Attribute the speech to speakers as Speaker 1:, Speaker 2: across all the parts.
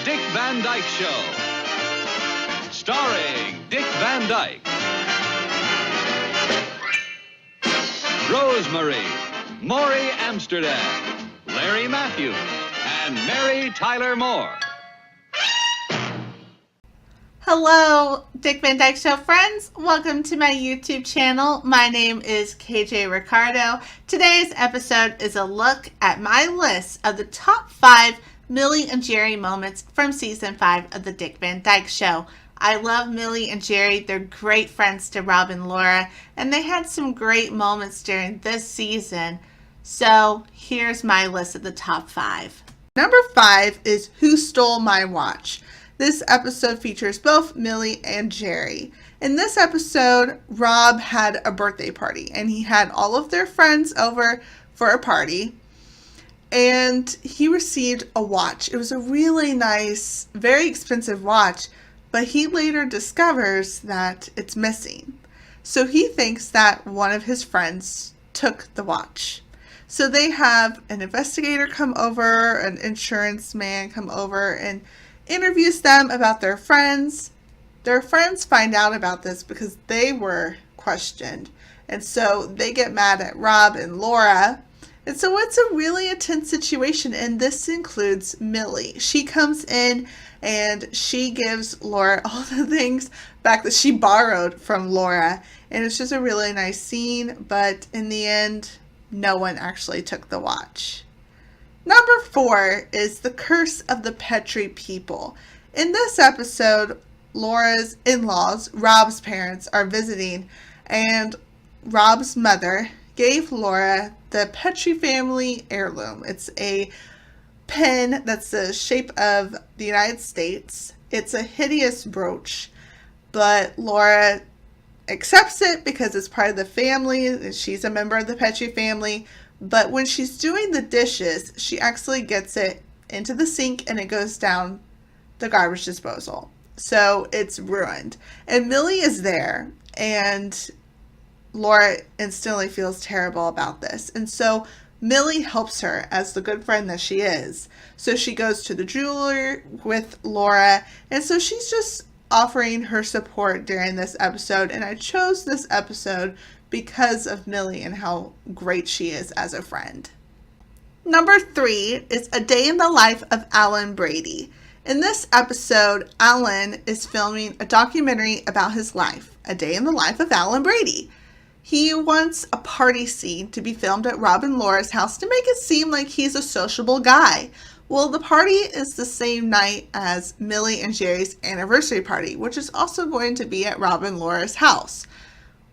Speaker 1: Dick Van Dyke Show. Starring Dick Van Dyke, Rosemary, Maury Amsterdam, Larry Matthews, and Mary Tyler Moore.
Speaker 2: Hello, Dick Van Dyke Show friends. Welcome to my YouTube channel. My name is KJ Ricardo. Today's episode is a look at my list of the top 5 Millie and Jerry moments from season 5 of the Dick Van Dyke Show. I love Millie and Jerry. They're great friends to Rob and Laura, and they had some great moments during this season. So here's my list of the top 5. Number 5 is Who Stole My Watch? This episode features both Millie and Jerry. In this episode, Rob had a birthday party, and he had all of their friends over for a party, and he received a watch. It was a really nice, very expensive watch, but he later discovers that it's missing. So he thinks that one of his friends took the watch. So they have an investigator come over, an insurance man come over, and interviews them about their friends. Their friends find out about this because they were questioned. And so they get mad at Rob and Laura. And so it's a really intense situation. And this includes Millie. She comes in and she gives Laura all the things back that she borrowed from Laura. And it's just a really nice scene. But in the end, no one actually took the watch. Number 4 is The Curse of the Pesci People. In this episode, Laura's in-laws, Rob's parents, are visiting, and Rob's mother gave Laura the Pesci family heirloom. It's a pin that's the shape of the United States. It's a hideous brooch, but Laura accepts it because it's part of the family, and she's a member of the Pesci family. But when she's doing the dishes, she actually gets it into the sink and it goes down the garbage disposal. So it's ruined. And Millie is there, and Laura instantly feels terrible about this. And so Millie helps her as the good friend that she is. So she goes to the jeweler with Laura, and so she's just offering her support during this episode. And I chose this episode because of Millie and how great she is as a friend. Number 3 is A Day in the Life of Alan Brady. In this episode, Alan is filming a documentary about his life, A Day in the Life of Alan Brady. He wants a party scene to be filmed at Rob and Laura's house to make it seem like he's a sociable guy. Well, the party is the same night as Millie and Jerry's anniversary party, which is also going to be at Rob and Laura's house.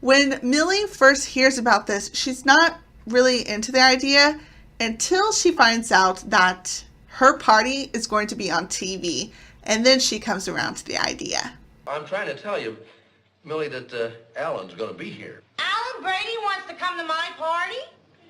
Speaker 2: When Millie first hears about this, she's not really into the idea until she finds out that her party is going to be on TV, and then she comes around to the idea.
Speaker 3: I'm trying to tell you, Millie, that Alan's going to be here.
Speaker 4: Alan Brady wants to come to my party?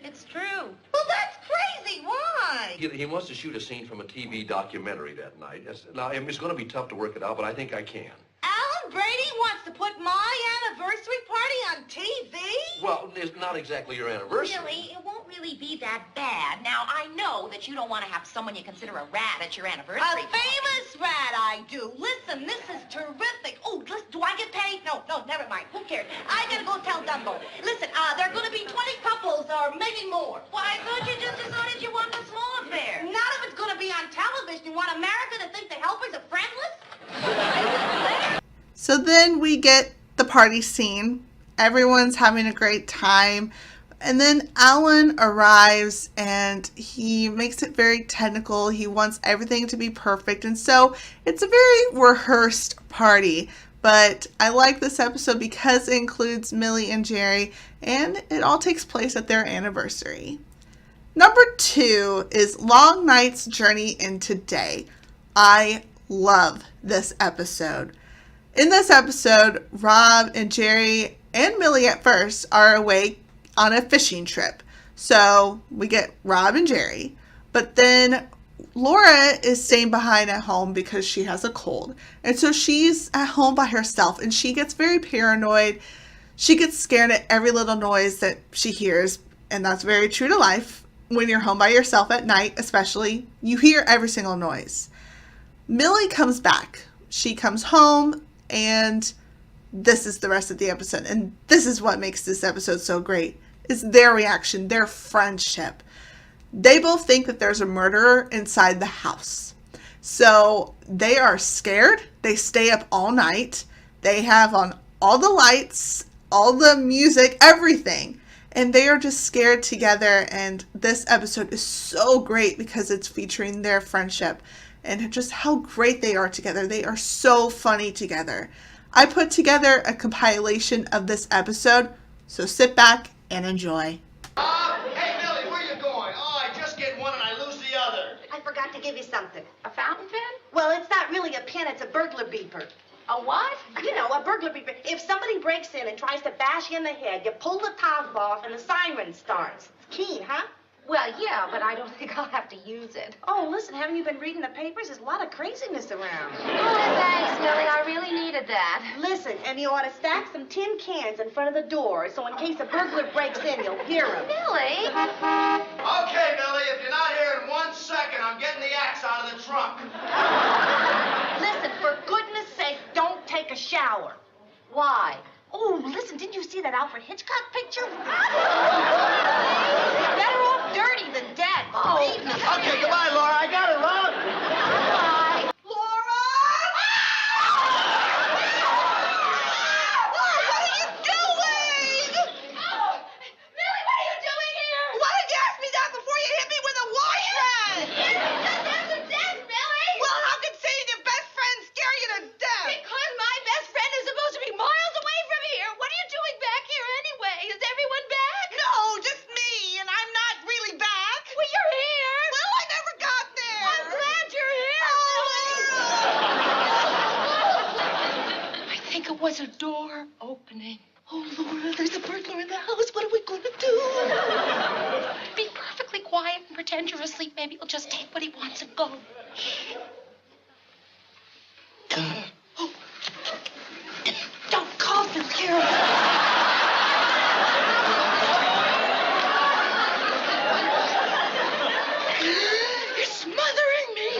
Speaker 4: It's true. Well, that's crazy. Why?
Speaker 3: He wants to shoot a scene from a TV documentary that night. Now, it's going to be tough to work it out, but I think I can.
Speaker 4: Alan Brady wants to put my anniversary party on TV?
Speaker 3: Well, it's not exactly your anniversary.
Speaker 5: Millie, it won't really be that bad. Now, I know that you don't want to have someone you consider a rat at your anniversary
Speaker 4: A
Speaker 5: party.
Speaker 4: famous rat, I do. Listen, this is terrific. Oh, do I get paid? No, never mind. Who cares? I gotta go tell Dumbo. Listen, there are gonna be 20 couples or maybe more.
Speaker 5: Why couldn't you just decided you want a small affair?
Speaker 4: Not if it's gonna be on television. You want America to think the helpers are friendless?
Speaker 2: So then we get the party scene. Everyone's having a great time. And then Alan arrives and he makes it very technical. He wants everything to be perfect. And so it's a very rehearsed party. But I like this episode because it includes Millie and Jerry, and it all takes place at their anniversary. Number 2 is Long Night's Journey into Day. I love this episode. In this episode, Rob and Jerry and Millie at first are away on a fishing trip. So we get Rob and Jerry. But then Laura is staying behind at home because she has a cold. And so she's at home by herself and she gets very paranoid. She gets scared at every little noise that she hears. And that's very true to life. When you're home by yourself at night, especially, you hear every single noise. Millie comes back. She comes home, and this is the rest of the episode. And this is what makes this episode so great, is their reaction, their friendship. They both think that there's a murderer inside the house. So they are scared. They stay up all night. They have on all the lights, all the music, everything. And they are just scared together. And this episode is so great because it's featuring their friendship and just how great they are together. They are so funny together. I put together a compilation of this episode, so sit back and enjoy.
Speaker 6: Hey, Millie, where you going? Oh, I just get one and I lose the other.
Speaker 4: I forgot to give you something.
Speaker 5: A fountain pen?
Speaker 4: Well, it's not really a pen, it's a burglar beeper.
Speaker 5: A what?
Speaker 4: You know, a burglar beeper. If somebody breaks in and tries to bash you in the head, you pull the top off and the siren starts. It's keen, huh?
Speaker 5: Well, yeah, but I don't think I'll have to use it.
Speaker 4: Oh, listen, haven't you been reading the papers? There's a lot of craziness around.
Speaker 5: Oh, thanks, Millie. I really needed that.
Speaker 4: Listen, and you ought to stack some tin cans in front of the door so in case a burglar breaks in, you'll hear him.
Speaker 5: Millie?
Speaker 6: Okay, Millie, if you're not here in 1 second, I'm getting the axe out of the trunk.
Speaker 4: Listen, for goodness sake, don't take a shower.
Speaker 5: Why?
Speaker 4: Oh, listen, didn't you see that Alfred Hitchcock picture? Better off dirty than dead. Believe me.
Speaker 6: Okay, goodbye, Laura. I gotta run.
Speaker 5: Bye.
Speaker 4: Laura! What are you doing?
Speaker 5: Millie, what are you doing here?
Speaker 4: Why did you ask me that before you hit me with a wash rag?
Speaker 5: That's a death, Millie.
Speaker 4: Well, how could seeing your best friend scare you to death?
Speaker 5: Because my best friend is supposed to be miles away from here. What are you doing back here anyway? Is everyone back?
Speaker 4: No, just me, and I'm not really back.
Speaker 5: Well, you're here.
Speaker 4: Well, I never got there.
Speaker 5: I'm glad you're here, Millie. I think it was a door opening. Oh, Laura, there's a burglar in the house. What are we going to do? Be perfectly quiet and pretend you're asleep. Maybe he'll just take what he wants and go. Oh. Don't cough, he'll hear him. You're smothering me.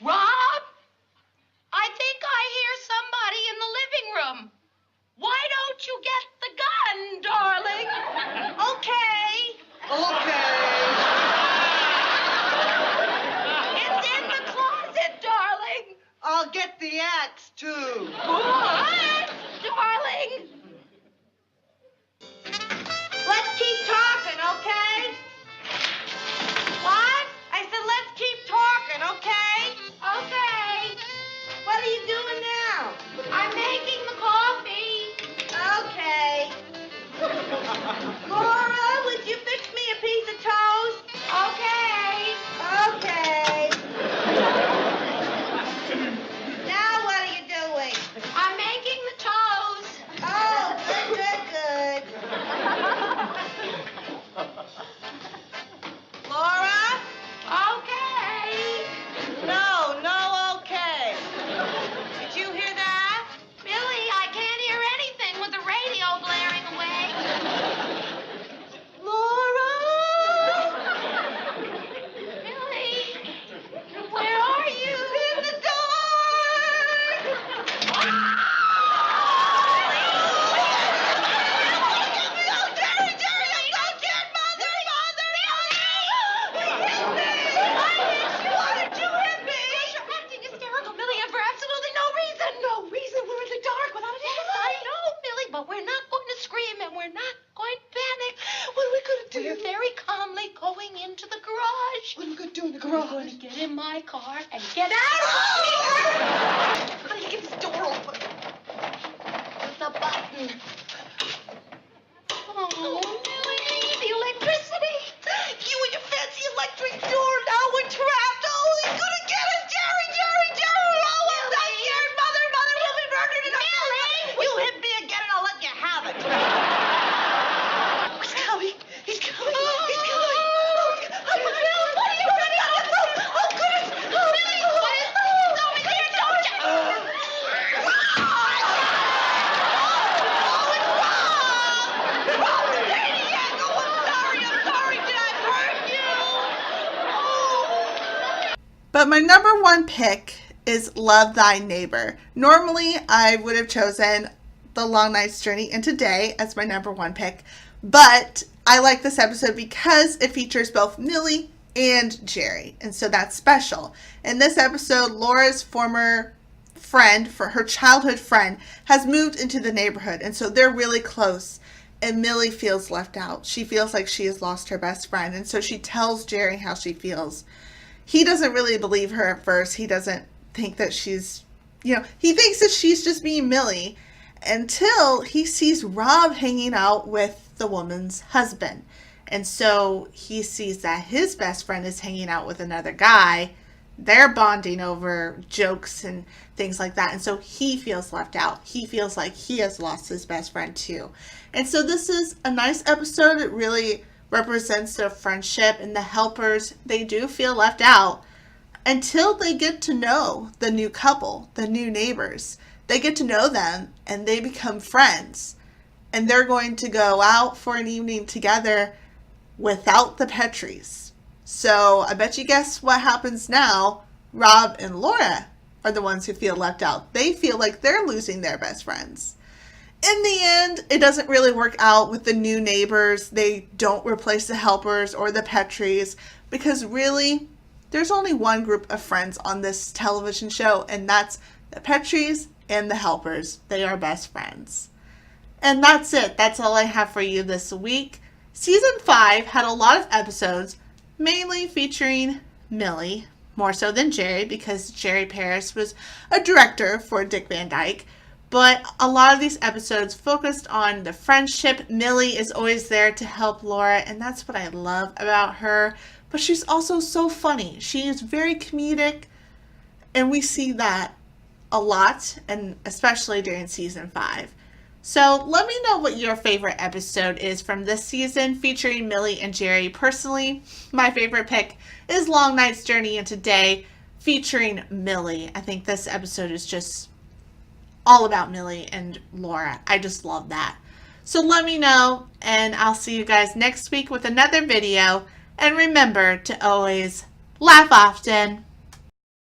Speaker 5: Rob? I think I hear somebody in the living room. Why don't you get the gun, darling?
Speaker 4: Okay.
Speaker 5: It's in the closet, darling.
Speaker 4: I'll get the axe, too.
Speaker 5: What? Darling?
Speaker 4: Let's keep talking, okay? What? I said let's keep talking, okay?
Speaker 5: Okay.
Speaker 4: What are you doing now?
Speaker 5: I'm making the coffee.
Speaker 4: Okay. Laura, would you fix me a piece of toast?
Speaker 5: Okay.
Speaker 4: Okay. Now what are you doing?
Speaker 5: I'm making the toast.
Speaker 4: Oh, good. Laura?
Speaker 5: Okay.
Speaker 4: No, okay. Did you hear that?
Speaker 5: Millie, I can't hear anything with the radio blaring away.
Speaker 4: Laura?
Speaker 5: Millie, where are you?
Speaker 4: In the dark! Oh, Jerry, I'm so dead, Mother! Why did you hit me?
Speaker 5: You're acting hysterical, Millie, and for absolutely no reason. No reason. We're in the dark without a chance. I know, Millie, but we're not going to scream and we're not going to panic. What are we going to do? We're very calmly going into the garage.
Speaker 4: What are we going to do in the garage?
Speaker 5: We're going to get in my car and get out of here.
Speaker 4: How do you get this door open?
Speaker 5: With the button. Oh, Millie, the electricity.
Speaker 4: You and your fancy electric door, now we're trapped. Oh, he's going to get us, Jerry! Oh, I'm so scared, Mother, we'll be murdered in our
Speaker 5: Millie!
Speaker 4: You hit me again and I'll let you have it. He's coming. Oh,
Speaker 5: Millie, what are you doing?
Speaker 4: oh, goodness.
Speaker 5: Millie, what is this? Over there, don't you?
Speaker 4: Oh, it's Rob! Rob,
Speaker 2: But my number one pick is Love Thy Neighbor. Normally, I would have chosen The Long Night's Journey into Day as my number one pick, but I like this episode because it features both Millie and Jerry, and so that's special. In this episode, Laura's former friend, for her childhood friend, has moved into the neighborhood, and so they're really close, and Millie feels left out. She feels like she has lost her best friend, and so she tells Jerry how she feels. He doesn't really believe her at first. He doesn't think that she's, he thinks that she's just being Millie, until he sees Rob hanging out with the woman's husband. And so he sees that his best friend is hanging out with another guy. They're bonding over jokes and things like that. And so he feels left out. He feels like he has lost his best friend too. And so this is a nice episode. It really represents their friendship, and the helpers, they do feel left out until they get to know the new couple, the new neighbors. They get to know them and they become friends. And they're going to go out for an evening together without the Petries. So I bet you guess what happens now. Rob and Laura are the ones who feel left out. They feel like they're losing their best friends. In the end, it doesn't really work out with the new neighbors. They don't replace the helpers or the Petries, because really, there's only one group of friends on this television show, and that's the Petries and the helpers. They are best friends. And that's it. That's all I have for you this week. Season 5 had a lot of episodes, mainly featuring Millie, more so than Jerry, because Jerry Paris was a director for Dick Van Dyke. But a lot of these episodes focused on the friendship. Millie is always there to help Laura, and that's what I love about her. But she's also so funny. She is very comedic, and we see that a lot, and especially during season 5. So let me know what your favorite episode is from this season featuring Millie and Jerry. Personally, my favorite pick is Long Night's Journey into Day featuring Millie. I think this episode is just all about Millie and Laura. I just love that. So let me know, and I'll see you guys next week with another video. And remember to always laugh often